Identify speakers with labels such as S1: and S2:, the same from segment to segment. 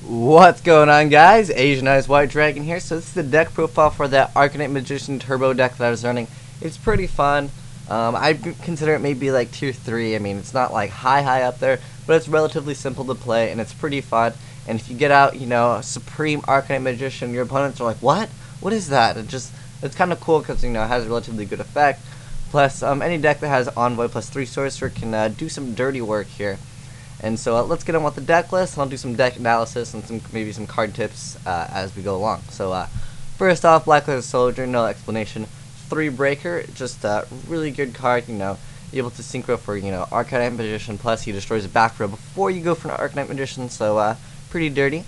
S1: What's going on, guys? azneyeswhitedragon here. So this is the deck profile for that Arcanite Magician Turbo deck that I was running. It's pretty fun. I consider it maybe like tier 3. I mean, it's not like high up there, but it's relatively simple to play and it's pretty fun. And if you get out, a Supreme Arcanite Magician, your opponents are like, what? What is that? It's kind of cool because, it has a relatively good effect. Plus, any deck that has Envoy plus 3 Sorcerer can do some dirty work here. And so let's get on with the deck list, and I'll do some deck analysis and maybe some card tips as we go along. So first off, Black-Letter Soldier, no explanation. 3 Breaker, just a really good card, you're able to synchro for, Arcanite Magician, plus he destroys a back row before you go for an Arcanite Magician, so pretty dirty.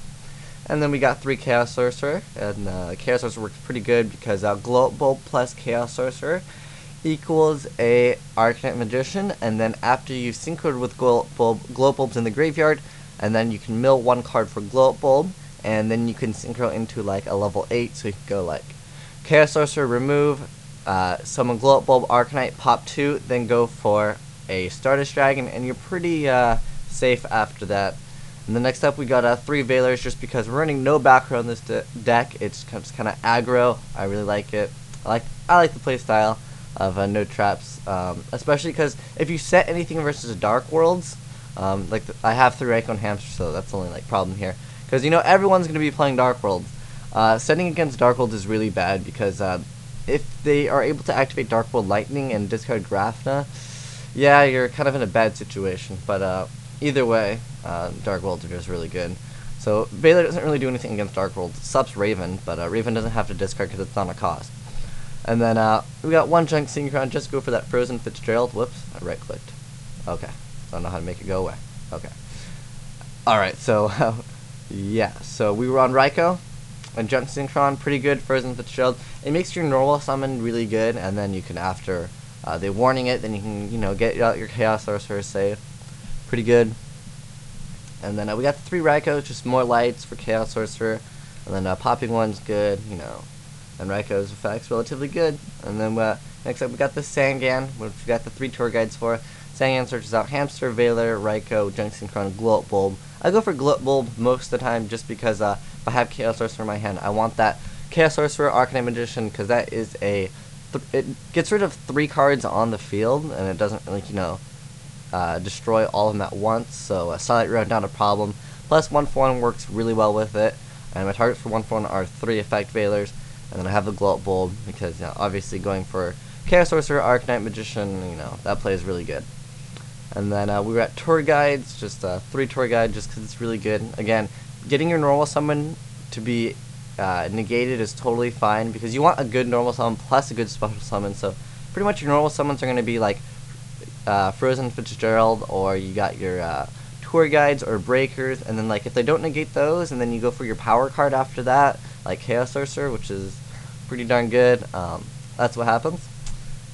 S1: And then we got 3 Chaos Sorcerer, and Chaos Sorcerer works pretty good because Glow Bulb plus Chaos Sorcerer equals a Arcanite Magician, and then after you've synchroed with Glow Bulbs in the graveyard, and then you can mill 1 card for Glow Bulb, and then you can synchro into like a level 8, so you can go like Chaos Sorcerer, remove, summon Glow Bulb, Arcanite, pop 2, then go for a Stardust Dragon, and you're pretty safe after that. And then next up we got 3 Veilers, just because we're running no back row in this deck. It's just kind of aggro. I really like it. I like the play style of no traps, especially because if you set anything versus Dark Worlds, I have 3 Icon Hamster, so that's the only problem here, because everyone's going to be playing Dark Worlds. Setting against Dark Worlds is really bad because if they are able to activate Dark World Lightning and discard Grafna, yeah, you're kind of in a bad situation. But either way, Dark Worlds are just really good. So Veiler doesn't really do anything against Dark Worlds. It stops Raven, but Raven doesn't have to discard because it's not a cost. And then we got 1 Junk Synchron, just go for that Frozen Fitzgerald. Whoops, I right clicked. Okay, I don't know how to make it go away. Okay. Alright, so yeah, so we were on Raikou and Junk Synchron, pretty good. Frozen Fitzgerald. It makes your normal summon really good, and then you can, after they warning it, then you can, get out your Chaos Sorcerer safe. Pretty good. And then we got the 3 Raikous, just more lights for Chaos Sorcerer. And then popping 1's good, and Raikou's effects relatively good. And then next up we got the Sangan, which we got the 3 tour guides for. Sangan searches out Hamster, Veiler, Raikou, Junk Synchron, Glow Bulb. I go for Glow Bulb most of the time just because if I have Chaos Sorcerer in my hand, I want that Chaos Sorcerer Arcanite Magician, because that is it gets rid of 3 cards on the field, and it doesn't really, destroy all of them at once. So Silent Road, not a problem. Plus 1/1 works really well with it, and my targets for 1/1 are 3 effect Veilers. And then I have the Glow Bulb because, obviously going for Chaos Sorcerer, Arcanite Magician, that plays really good. And then we were at Tour Guides, just 3 Tour Guide, just because it's really good. Again, getting your normal summon to be negated is totally fine, because you want a good normal summon plus a good special summon. So pretty much your normal summons are going to be like Frozen Fitzgerald, or you got your Tour Guides or Breakers, and then if they don't negate those, and then you go for your power card after that, like Chaos Sorcerer, which is pretty darn good. That's what happens.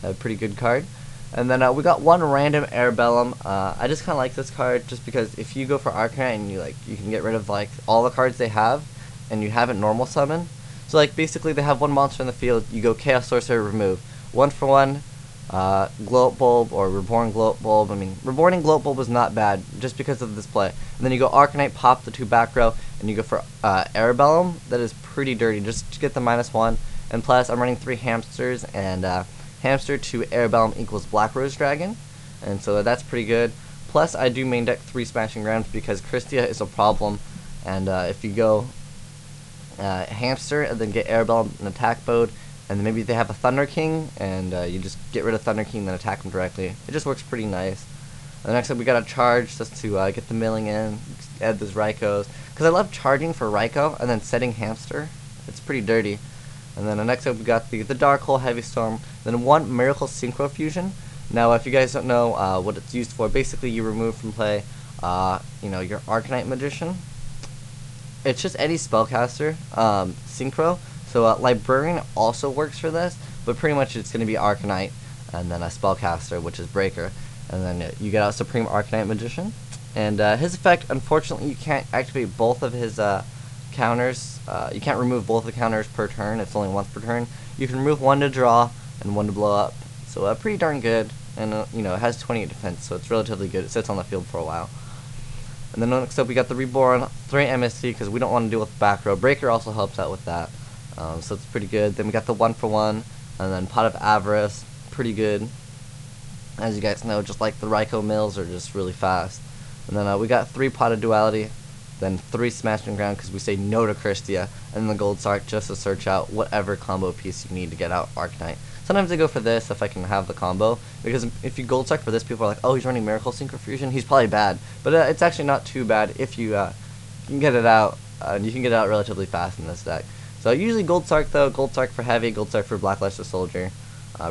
S1: A pretty good card. And then we got 1 random Airbellum. I just kind of like this card just because if you go for Arcanite and you can get rid of all the cards they have, and you have it normal summon. So basically they have 1 monster in the field. You go Chaos Sorcerer, remove 1/1. Glow Bulb or Reborn Glow Bulb. I mean, Reborning Glow Bulb is not bad just because of this play. And then you go Arcanite, pop the 2 back row, and you go for Airbellum. That is pretty dirty just to get the -1. And plus, I'm running 3 Hamsters, and Hamster to Airbellum equals Black Rose Dragon. And so that's pretty good. Plus, I do main deck 3 Smashing Rams because Christia is a problem. And if you go Hamster and then get Airbellum in attack mode, and then maybe they have a Thunder King, and you just get rid of Thunder King and then attack them directly. It just works pretty nice. And next up we got a charge just to get the milling in, add those Raikous. Because I love charging for Raikou and then setting Hamster. It's pretty dirty. And then next up we got the Dark Hole, Heavy Storm, then 1 Miracle Synchro Fusion. Now if you guys don't know what it's used for, basically you remove from play your Arcanite Magician. It's just any spellcaster, Synchro. So Librarian also works for this, but pretty much it's going to be Arcanite, and then a Spellcaster, which is Breaker, and then you get out Supreme Arcanite Magician. And his effect, unfortunately, you can't activate both of his counters. You can't remove both the counters per turn. It's only once per turn. You can remove 1 to draw and 1 to blow up. So pretty darn good, and it has 28 defense, so it's relatively good. It sits on the field for a while. And then next up we got the Reborn, 3 MSC because we don't want to deal with back row. Breaker also helps out with that, so it's pretty good. Then we got the 1-for-1, and then Pot of Avarice, pretty good. As you guys know, just like the Raikou mills are just really fast. And then we got 3 Pot of Duality, then 3 Smashing Ground because we say no to Christia, and then the Gold Sark just to search out whatever combo piece you need to get out Arcanite. Sometimes I go for this if I can have the combo, because if you Gold Sark for this, people are like, oh, he's running Miracle Synchro Fusion, he's probably bad. But it's actually not too bad if you can get it out, and you can get it out relatively fast in this deck. So usually Gold Sark though, Gold Sark for Heavy, Gold Sark for Black Luster Soldier,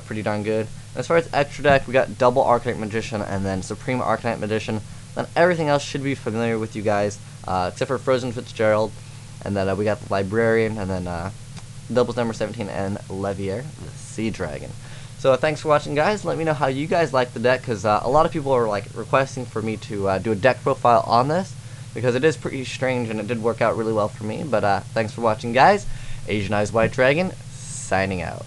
S1: pretty darn good. And as far as extra deck, we got double Arcanite Magician and then Supreme Arcanite Magician. Then everything else should be familiar with you guys, except for Frozen Fitzgerald, and then we got the Librarian, and then doubles number 17 and Levier, the Sea Dragon. So thanks for watching, guys. Let me know how you guys like the deck, because a lot of people are like requesting for me to do a deck profile on this, because it is pretty strange and it did work out really well for me. But thanks for watching, guys. Asian Eyes White Dragon signing out.